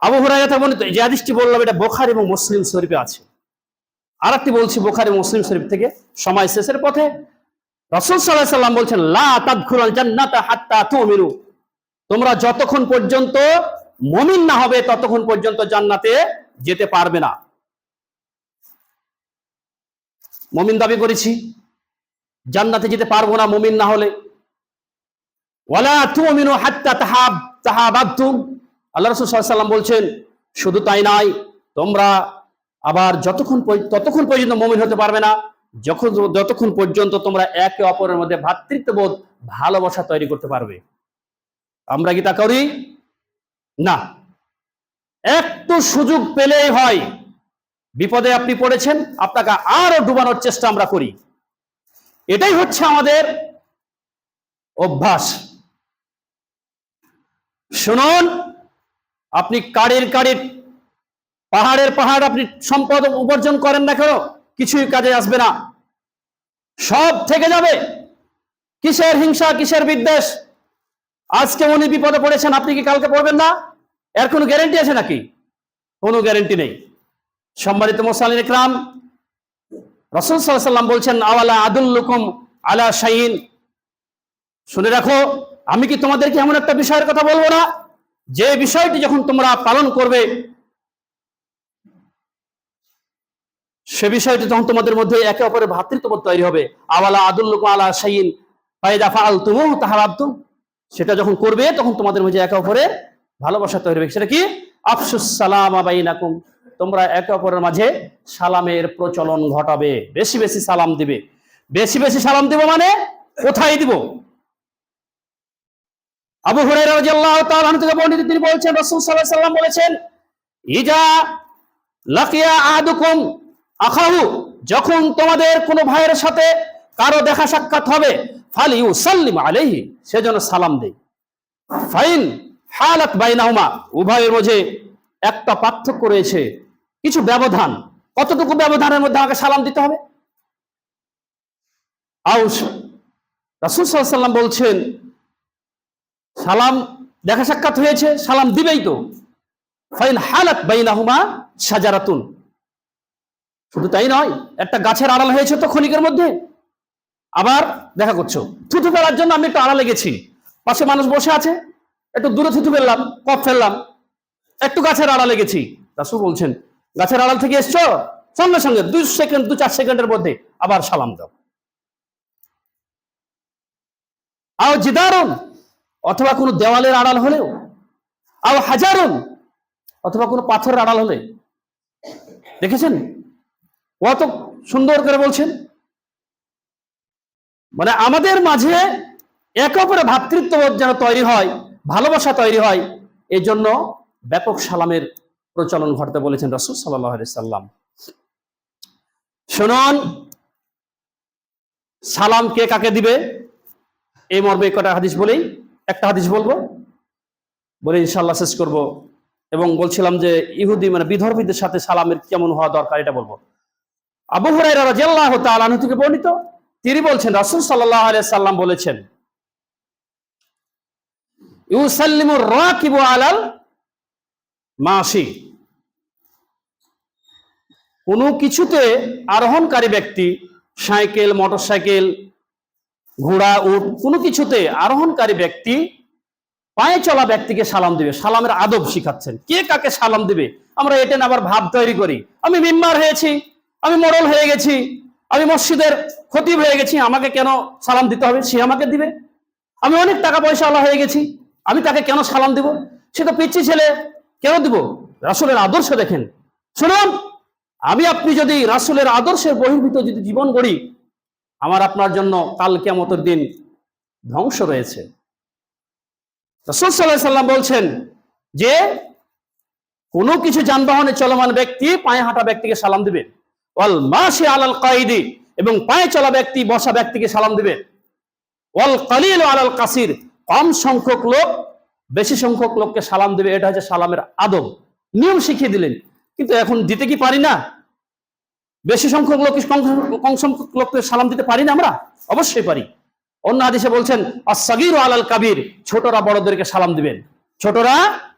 আবু হুরায়রা থেকে বর্ণিত, যে হাদিসটি বললাম এটা বুখারী এবং মুসলিম শরীফে আছে। আরেকটি বলছি বুখারী মুসলিম শরীফ থেকে, সময় শেষের পথে। রাসূল সাল্লাল্লাহু আলাইহি ওয়াসাল্লাম বলছেন, লা তাদখুলুল জান্নাতা হাত্তা তুমিনু, তোমরা যতক্ষণ পর্যন্ত মুমিন না হবে ততক্ষণ পর্যন্ত জান্নাতে যেতে পারবে না। মুমিন দাবি করেছি, জান্নাতে যেতে পারবো না মুমিন না হলে। ওয়ালা তুমিনু হাত্তা তাহাবাবতুম, আল্লাহ রাসূল সাল্লাল্লাহু আলাইহি ওয়াসাল্লাম বলছেন, শুধু তাই নয়, তোমরা আবার ততক্ষণ পর্যন্ত মুমিন হতে পারবে না যতক্ষণ পর্যন্ত তোমরা একে অপরের মধ্যে ভ্রাতৃত্ববোধ, ভালোবাসা তৈরি করতে পারবে। আমরা কি তা করি? না। একটু সুযোগ পেলেই হয়, বিপদে আপনি পড়েছেন, আপনাকে আরো ডুবানোর চেষ্টা আমরা করি। এটাই হচ্ছে আমাদের অভ্যাস। শুনুন, আপনি কাড়ির পাহাড় আপনি সম্পদ উপার্জন করেন না কেন, কিছুই কাজে আসবে না, সব থেকে যাবে। কিসের হিংসা, কিসের বিদ্বেষ? আজকে উনি বিপদে পড়েছেন, আপনি কি কালকে পড়বেন না? এর কোনো গ্যারেন্টি আছে নাকি? কোনো গ্যারেন্টি নেই। সম্মানিত মুসলিম ইকরাম, রাসূল সাল্লাল্লাহু আলাইহি ওয়াসাল্লাম বলছেন, আওয়ালা আদুল্লুকুম আলা শাইইন, শুনে রাখো, আমি কি তোমাদেরকে এমন একটা বিষয়ের কথা বলবো না, যে বিষয়টি যখন তোমরা পালন করবে, সে বিষয়টি তখন তোমাদের মধ্যে একে অপরের ভ্রাতৃত্ববোধ তৈরি হবে। আওয়ালা আদুল্লুকুম আলা শাইইন ফাইদা ফাআলতুমু তাহাব্বতুম, সেটা যখন করবে তখন তোমাদের মধ্যে একে অপরের ভালোবাসা তৈরি হবে। সেটা কি? আফসুস সালামা বাইনাকুম, তোমরা একে অপরের মাঝে সালামের প্রচলন ঘটাবে, বেশি বেশি সালাম দিবে। বেশি বেশি সালাম দিব মানে কোথায় দিব? আবু হুরায়রা রাদিয়াল্লাহু তাআলা আনহু থেকে বর্ণিত, তিনি বলেছেন, রাসূল সাল্লাল্লাহু আলাইহি ওয়াসাল্লাম বলেছেন, ইজা লাকিয়া আহাদুকুম আখাহু, যখন তোমাদের কোনো ভাইয়ের সাথে কারো দেখা সাক্ষাৎ হবে, ফালিউসাল্লিম আলাইহি, সেজন্য সালাম দেয়। ফাইন হালাত বাইনাহুমা, উভয়ের মাঝে একটা পার্থক্য রয়েছে, কিছু ব্যবধান। কতটুকু ব্যবধানের মধ্যে আমাকে সালাম দিতে হবে? আউস রাসূল সাল্লাল্লাহু আলাইহি ওয়াসাল্লাম বলছেন, সালাম দেখা সাক্ষাৎ হয়েছে, সালাম দিবেই তো। ফাইন হালাত বাইনাহুমা শাজারাতুন, শুধু তাই নয়, একটা গাছের আড়াল হয়েছে তো ক্ষণিকের মধ্যে, আবার দেখা করছো। থুতু ফেলার জন্য আমি একটু আড়ালে গেছি, পাশে মানুষ বসে আছে, একটু দূরে থুতু ফেললাম, কফ ফেললাম, একটু গাছের আড়ালে গেছি। রাসূল বলছেন, গাছের আড়াল থেকে এসছো, সঙ্গে সঙ্গে 2-4 সেকেন্ডের মধ্যে আবার সালাম দাও। আও জিদারুন, অথবা কোনো দেওয়ালের আড়াল হলেও, আও হাজারুন, অথবা কোনো পাথরের আড়াল হলে। দেখেছেন কত সুন্দর করে বলছেন? মানে আমাদের মাঝে একে অপরের ভ্রাতৃত্ববোধ যেন তৈরি হয়, ভালোবাসা তৈরি হয়, এই জন্য ব্যাপক সালামের প্রচলন ঘটতে বলেছেন রাসূল সাল্লাল্লাহু আলাইহি সাল্লাম। শুনুন, সালাম কে কাকে দিবে, এই মর্মে কটা হাদিস বলেই, একটা হাদিস বলবো, বলে ইনশাআল্লাহ শেষ করব। এবং বলছিলাম যে ইহুদি মানে বিধর্মীদের সাথে সালামের কেমন হওয়া দরকার, এটা বলবো। আবু হুরায়রা রাদিয়াল্লাহু তাআলা আনহু থেকে বর্ণিত, তিনি বলছেন, রাসূল সাল্লাল্লাহু আলাইহি সাল্লাম বলেছেন, ইউসাল্লিমুর রাকিবু আলাল মাশি, কোনো কিছুতে আরোহণকারী ব্যক্তি, সাইকেল, মোটরসাইকেল, ঘোড়া, উট, কোনো কিছুতে আরোহণকারী ব্যক্তি পায়ে চলা ব্যক্তিকে সালাম দিবে। সালামের আদব শিখাচ্ছেন, কে কাকে সালাম দিবে। আমরা এটা আবার ভাব তৈরি করি, আমি মেম্বার হয়েছি, আমি মোড়ল হয়ে গেছি, আমি মসজিদের খতিব হয়ে গেছি, আমাকে কেন সালাম দিতে হবে? সে আমাকে দিবে। আমি অনেক টাকা পয়সা আল্লাহ হয়ে গেছি, আমি তাকে কেন সালাম দিব? সে তো পিচ্ছি ছেলে, কেন দিব? রাসূলের আদর্শ দেখেন। শুনুন, আমি আপনি যদি রাসূলের আদর্শের বহির্ভূত যদি জীবন গড়ি, আমার আপনার জন্য কাল কিয়ামতের দিন ধ্বংস রয়েছে। রাসূল সাল্লাল্লাহু আলাইহি সাল্লাম বলছেন যে কোনো কিছু যানবাহনে চলমান ব্যক্তি পায়ে হাঁটা ব্যক্তিকে সালাম দিবে, ওয়াল মাশি আলাল কায়দি, এবং পায়ে চলা ব্যক্তি বসা ব্যক্তিকে সালাম দিবে, ওয়াল কালিল আলাল কাসির, কম সংখ্যক লোক বেশি সংখ্যক লোককে সালাম দিবে। এটা হচ্ছে সালামের আদব, নিয়ম শিখিয়ে দিলেন। কিন্তু এখন দিতে কি পারি না? বেশি সংখ্যক লোক কম সংখ্যক লোককে সালাম দিতে পারি না আমরা? অবশ্যই পারি। অন্য হাদিসে বলছেন, আস-সাগীরু আলাল কাবীর, ছোটরা বড়দেরকে সালাম দিবেন, ছোটরা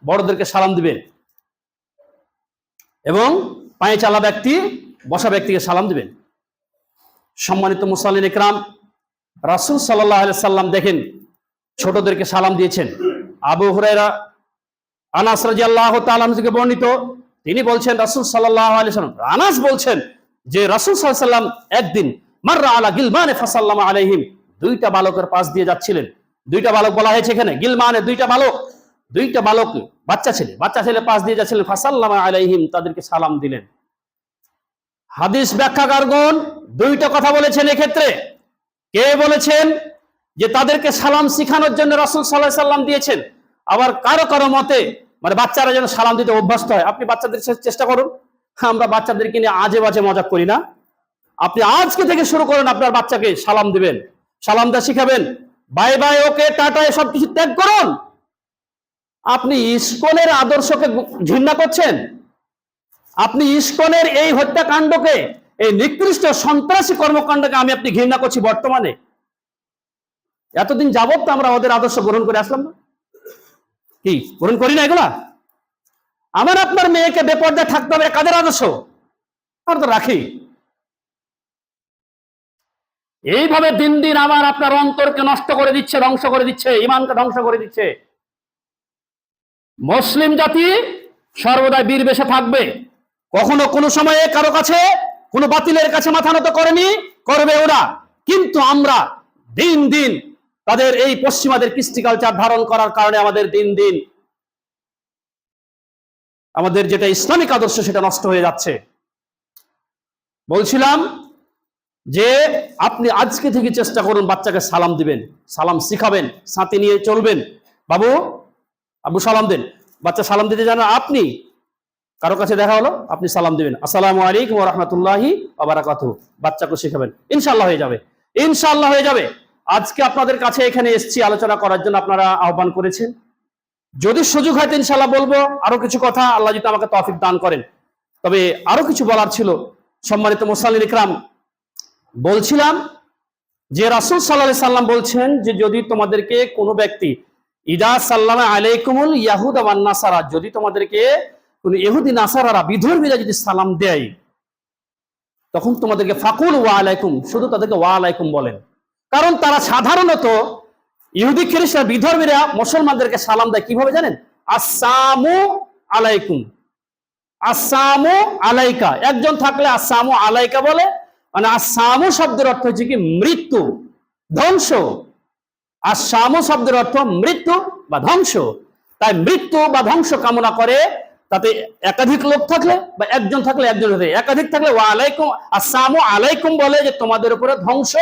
বড়দেরকে সালাম দিবেন, এবং পায়ে চালা ব্যক্তি বসা ব্যক্তিকে সালাম দিবেন। সম্মানিত মুসলিম ইকরাম, রাসূল সাল্লাল্লাহু আলাইহি সাল্লাম দেখেন ছোটদেরকে সালাম দিয়েছেন। আবু হুরায়রা আনাস রাদিয়াল্লাহু তাআলা আনহু থেকে বর্ণিত, তিনি বলছেন, রাসূল সাল্লাল্লাহু আলাইহি সাল্লাম, আনাস বলছেন যে রাসূল সাল্লাল্লাহু আলাইহি সাল্লাম একদিন মাররা আলা গিলমানে ফাসাল্লামা আলাইহিম, দুইটা বালকের পাশ দিয়ে যাচ্ছিলেন। দুইটা বালক বলা হয়েছে এখানে, গিলমানে দুইটা বালক, বাচ্চা ছেলে পাশ দিয়ে যাচ্ছিলেন। ফাসাল্লামা আলাইহিম, তাদেরকে সালাম দিলেন। হাদিস ব্যাখ্যাকারগণ দুইটা কথা বলেছেন এক্ষেত্রে। কে বলেছেন যে তাদেরকে সালাম শিখানোর জন্য রাসূল সাল্লাল্লাহু আলাইহি সাল্লাম দিয়েছেন, আবার কারো মতে মানে বাচ্চারা যেন সালাম দিতে অভ্যস্ত হয়। আপনি বাচ্চাদের চেষ্টা করুন, আমরা বাচ্চাদেরকে নিয়ে আজে বাজে মজা করি না। আপনি আজকে থেকে শুরু করেন, আপনার বাচ্চাকে সালাম দিবেন, সালাম দেওয়া শিখাবেন, বাই বাই, ওকে, টাটা, এসব কিছু ত্যাগ করুন। আপনি ইসকনের আদর্শকে ঘৃণা করছেন, আপনি ইসকনের এই হত্যাকাণ্ডকে এই নিকৃষ্ট সন্ত্রাসী কর্মকাণ্ডকে আমি আপনি ঘৃণা করছি বর্তমানে। এতদিন যাবত তো আমরা ওদের আদর্শ গ্রহণ করে আসলাম না, কি গ্রহণ করি না এগুলা? আমার আপনার মেয়েকে বেপর্দায় থাকতে হবে, কাদের আদর্শ? আমরা তো রাখি। এইভাবে দিন দিন আমার আপনার অন্তরকে নষ্ট করে দিচ্ছে, ধ্বংস করে দিচ্ছে, ইমানকে ধ্বংস করে দিচ্ছে। মুসলিম জাতি সর্বদাই বীর বেশে থাকবে, কখনো কোনো সময়ে কারো কাছে কোনো বাতিলের কাছে মাথা নত করেনি, করবে ওরা। কিন্তু আমরা দিন দিন তাদের এই পশ্চিমাদের কৃষ্টি কালচার ধারণ করার কারণে আমাদের দিন দিন আমাদের যেটা ইসলামিক আদর্শ সেটা নষ্ট হয়ে যাচ্ছে। বলছিলাম যে আপনি আজকে থেকে চেষ্টা করুন, বাচ্চাকে সালাম দিবেন, সালাম শিখাবেন, সাথে নিয়ে চলবেন। বাবু, আবু সালাম দেন। বাচ্চা সালাম দিতে জানা, আপনি কারো কাছে দেখা হলো, আপনি সালাম দিবেন, আসসালামু আলাইকুম ওয়া রাহমাতুল্লাহি ওয়া বারাকাতুহু। বাচ্চাকে শিখাবেন, ইনশাআল্লাহ হয়ে যাবে, ইনশাআল্লাহ হয়ে যাবে। আজকে আপনাদের কাছে এখানে এসেছি আলোচনা করার জন্য, আপনারা আহ্বান করেছেন। যদি সুযোগ হয় ইনশাআল্লাহ বলবো আরো কিছু কথা, আল্লাহ যদি আমাকে তৌফিক দান করেন। তবে আরো কিছু বলার ছিল। সম্মানিত মুসল্লিন ইকরাম, বলছিলাম যে রাসূল সাল্লাল্লাহু আলাইহি সাল্লাম বলছেন যে যদি তোমাদেরকে কোনো ব্যক্তি ইদা সাল্লামা আলাইকুমুল ইয়াহুদা ওয়ান নাসারা, যদি তোমাদেরকে কোন ইহুদি নাসারারা বিধর্মীরা যদি সালাম দেয়, তখন তোমাদেরকে ফাকুল ওয়া আলাইকুম, শুধু তাদেরকে ওয়া আলাইকুম বলেন। কারণ তারা সাধারণত ইহুদি খ্রিস্টান বিধর্মীরা মুসলমানদেরকে সালাম দেয় কিভাবে জানেন? আসসালামু আলাইকুম, আসসালামু আলাইকা। একজন থাকলে আসসালামু আলাইকা বলে, মানে আসসালামু শব্দের অর্থ হচ্ছে কি মৃত্যু, ধ্বংস। আসসালামু শব্দের অর্থ মৃত্যু বা ধ্বংস। তাই মৃত্যু বা ধ্বংস কামনা করে। তাতে একাধিক লোক থাকলে বা একজন থাকলে একজন, একাধিক থাকলে ওয়া আলাইকুম, আসসালামু আলাইকুম বলে যে তোমাদের উপরে ধ্বংস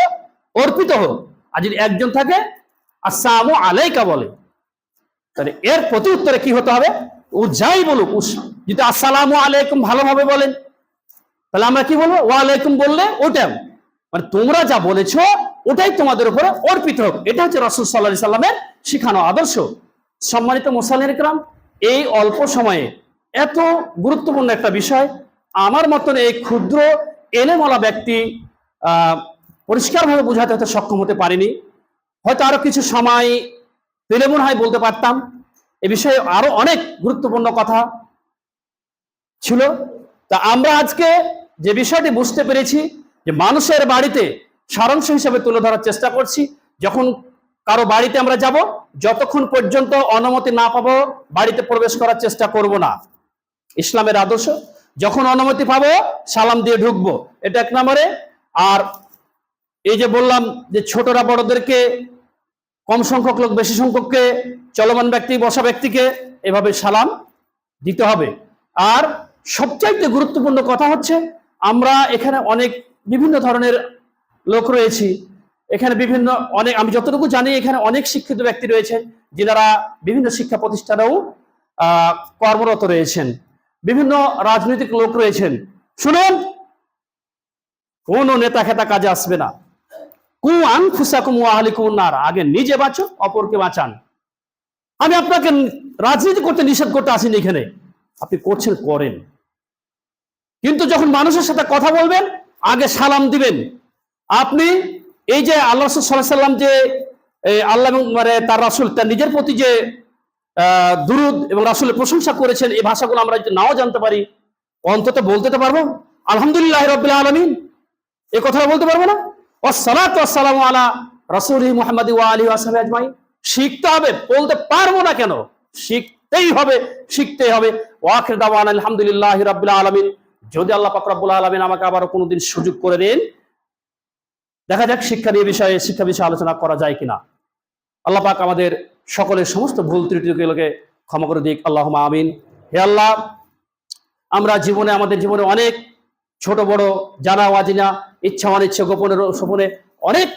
অর্পিত হোক। আর যদি একজন থাকে আসসালামু আলাইকা বলে, তাহলে এর প্রতি উত্তরে কি হতে হবে? ও যাই বলুক, যদি আসসালামু আলাইকুম ভালোভাবে বলেন, তাহলে আমরা কি বলবো? ওয়া আলাইকুম বললে ওটা মানে তোমরা যা বলেছো ওটাই তোমাদের উপরে অর্পিত হোক। এটা হচ্ছে রাসূল সাল্লাল্লাহু আলাইহি সাল্লামের শিখানো আদর্শ। সম্মানিত মুসল্লিন ইকরাম, এই অল্প সময়ে এত গুরুত্বপূর্ণ একটা বিষয় আমার মতন এই ক্ষুদ্র এলেমওয়ালা ব্যক্তি পরিষ্কারভাবে বোঝাতে হয়তো সক্ষম হতে পারিনি। হয়তো আরো কিছু সময় পেলে মনে হয় বলতে পারতাম। এ বিষয়ে আরো অনেক গুরুত্বপূর্ণ কথা ছিল। তা আমরা আজকে যে বিষয়টি বুঝতে পেরেছি যে মানুষের বাড়িতে সারাংশ হিসেবে তুলে ধরার চেষ্টা করছি। যখন কারো বাড়িতে আমরা যাব, যতক্ষণ পর্যন্ত অনুমতি না পাবো বাড়িতে প্রবেশ করার চেষ্টা করব না, ইসলামের আদর্শ। যখন অনুমতি পাবো সালাম দিয়ে ঢুকবো, এটা এক নম্বরে। আর এই যে বললাম যে ছোটরা বড়দেরকে, কম সংখ্যক লোক বেশি সংখ্যককে, চলমান ব্যক্তি বসা ব্যক্তিকে এভাবে সালাম দিতে হবে। আর সবচাইতে গুরুত্বপূর্ণ কথা হচ্ছে আমরা এখানে অনেক বিভিন্ন ধরনের লোক রয়েছি। এখানে বিভিন্ন অনেক, আমি যতটুকু জানি এখানে অনেক শিক্ষিত ব্যক্তি রয়েছেন যারা বিভিন্ন শিক্ষা প্রতিষ্ঠানেও কর্মরত রয়েছেন, বিভিন্ন রাজনৈতিক লোক রয়েছেন। শুনুন, কোন নেতা খেতা কাজে আসবে না। কু আনফুসাকুম ওয়া আহলিকুম নার, আগে নিজে বাঁচো, অপরকে বাঁচান। আমি আপনাকে রাজনীতি করতে নিষেধ করতে আসিনি এখানে, আপনি করছেন করেন, কিন্তু যখন মানুষের সাথে কথা বলবেন আগে সালাম দিবেন। আপনি এই যে আল্লাহ রাসূল সাল্লাল্লাহু আলাইহি সাল্লাম যে আল্লাহ এবং মানে তার রাসূল তার নিজের প্রতি যে দুরূদ এবং রাসূলের প্রশংসা করেছেন, এই ভাষাগুলো আমরা যদি নাও জানতে পারি অন্তত বলতে তো পারবো আলহামদুলিল্লাহি রাব্বিল আলামিন, এই কথাটা বলতে পারবো না? ওয়াসসালাতু ওয়াসসালামু আলা রাসূলিহি মুহাম্মাদি ওয়া আলিহি ওয়া সাহবিহি আজমাইন। শিখতে হবে, বলতে পারবো না কেন? শিখতেই হবে, শিখতেই হবে। ওয়া আখিরু দাওয়ানা আলহামদুলিল্লাহি রাব্বিল আলামিন। যদি আল্লাহ পাক রব্বুল আলামিন আমাকে আবারো কোনোদিন সুযোগ করে দেন, দেখা যাক শিক্ষা বিষয়ে আলোচনা করা যায় কিনা। আল্লাহ পাক আমাদের সকলের সমস্ত ভুল ত্রুটিগুলোকে ক্ষমা করে দিক, আল্লাহুম্মা আমিন। হে আল্লাহ, আমরা আমাদের জীবনে অনেক ছোট বড় জানা অজানা, ইচ্ছা অনিচ্ছা, গোপনে সোপনে অনেক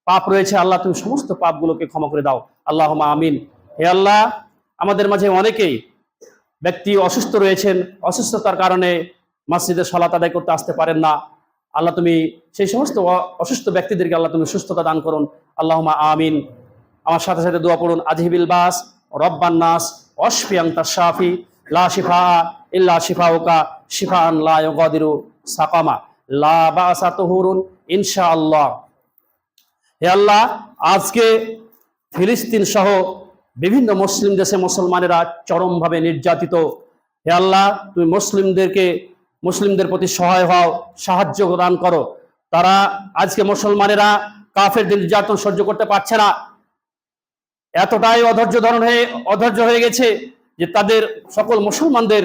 পাপ রয়েছে। আল্লাহ তুমি সমস্ত পাপগুলোকে ক্ষমা করে দাও, আল্লাহুম্মা আমিন। হে আল্লাহ, আমাদের মাঝে অনেকেই ব্যক্তি অসুস্থ রয়েছেন, অসুস্থতার কারণে মসজিদে সালাত আদায় করতে আসতে পারেন না। আল্লাহ তুমি সেই সমস্ত অসুস্থ ব্যক্তিদেরকে আল্লাহ তুমি সুস্থতা দান করুন, আল্লাহুম্মা আমিন। আমার সাথে সাথে দোয়া পড়ুন, আজহিবিল বাস রব্বান নাস ওয়াশফি আনতা শাফি লা শিফা ইল্লা শিফাউকা শিফাআন লা ইউগাদিরু সাকামা। লা বাসা তুহুরুন ইনশাআল্লাহ। হে আল্লাহ, আজকে ফিলিস্তিন সহ বিভিন্ন মুসলিম দেশে মুসলমানেরা চরমভাবে নির্যাতিত। হে আল্লাহ, তুমি মুসলিমদের প্রতি সহায় হও, সাহায্য দান করো। তারা আজকে মুসলমানেরা কাফেরদের নির্যাতন সহ্য করতে পারছে না, এতটাই অধৈর্য হয়ে গেছে যে তাদের সকল মুসলমানদের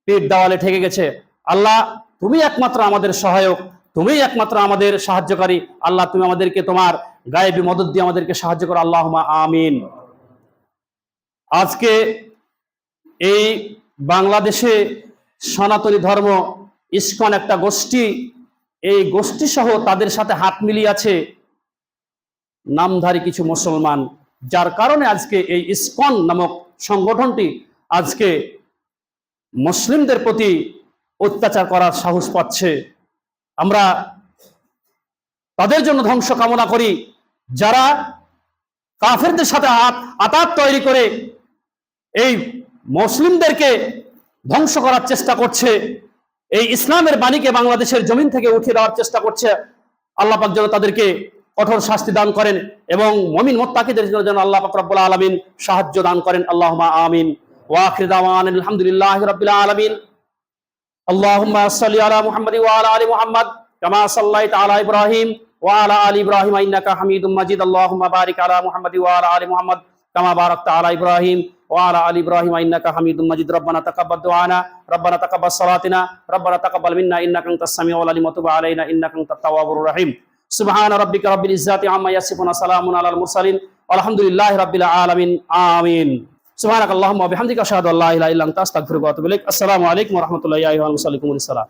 পেট দেওয়ালে ঠেকে গেছে। আল্লাহ, তুমি একমাত্র আমাদের সহায়ক, তুমি একমাত্র আমাদের সাহায্যকারী। আল্লাহ, তুমি আমাদেরকে তোমার গায়েবী মদদ দিয়ে আমাদেরকে সাহায্য করো। আল্লাহুম্মা আমিন। আজকে এই বাংলাদেশে সনাতনী ধর্ম ইসকন একটা গোষ্ঠী, এই গোষ্ঠী সহ তাদের সাথে হাত মিলিয়ে আছে নামধারী কিছু মুসলমান, যার কারণে আজকে এই ইসকন নামক সংগঠনটি আজকে মুসলিমদের প্রতি অত্যাচার করার সাহস পাচ্ছে। আমরা তাদের জন্য ধ্বংস কামনা করি, যারা কাফেরদের সাথে আতাত তৈরি করে এই মুসলিমদেরকে ধ্বংস করার চেষ্টা করছে, এই ইসলামের বাণীকে বাংলাদেশের জমিন থেকে উঠিয়ে দেওয়ার চেষ্টা করছে। আল্লাহ পাক যেন তাদেরকে কঠোর শাস্তি দান করেন এবং মুমিন মুত্তাকিদের জন্য আল্লাহ পাক রব্বুল আলামিন সাহায্য দান করেন। আল্লাহুম্মা আমিন। ওয়া আখিরু দাওয়ানা আলহামদুলিল্লাহি রাব্বিল আলামিন। আল্লাহুম্মা সাল্লি আলা মুহাম্মাদ ওয়া আলা আলি মুহাম্মাদ কামা সাল্লাইতা আলা ইব্রাহিম ওয়া আলা আলি ইব্রাহিম ইন্নাকা হামিদুম মাজিদ। আল্লাহুম্মা বারিক আলা মুহাম্মাদ ওয়া আলা আলি মুহাম্মাদ কামা বারাকতা আলা ইব্রাহিম ওয়া আলা আলি ইব্রাহিম ইন্নাকা হামিদুম মাজিদ। রব্বানা তাকাব্বাল দুআনা রব্বানা তাকাব্বাল সালাতিনা রব্বানা তাকাব্বাল মিন্না ইন্নাকা আনতাস সামিউল আলিম ওয়া তুব আলাইনা ইন্নাকা আনতাত তাওয়াবুর রহিম। সুবহান রাব্বিকা রাব্বিল ইজ্জাতি আম্মা ইয়াসিফুন সালামুন আলাল মুরসালিন আলহামদুলিল্লাহি রাব্বিল আলামিন। আমিন। সুবহানাকাল্লাহুম্মা ওয়া বিহামদিকা আশহাদু আল্লা ইলাহা ইল্লা আনতা আস্তাগফিরুকা ওয়া আতুবু ইলাইক। আসসালামু আলাইকুম ওয়া রাহমাতুল্লাহি ওয়া বারাকাতুহু।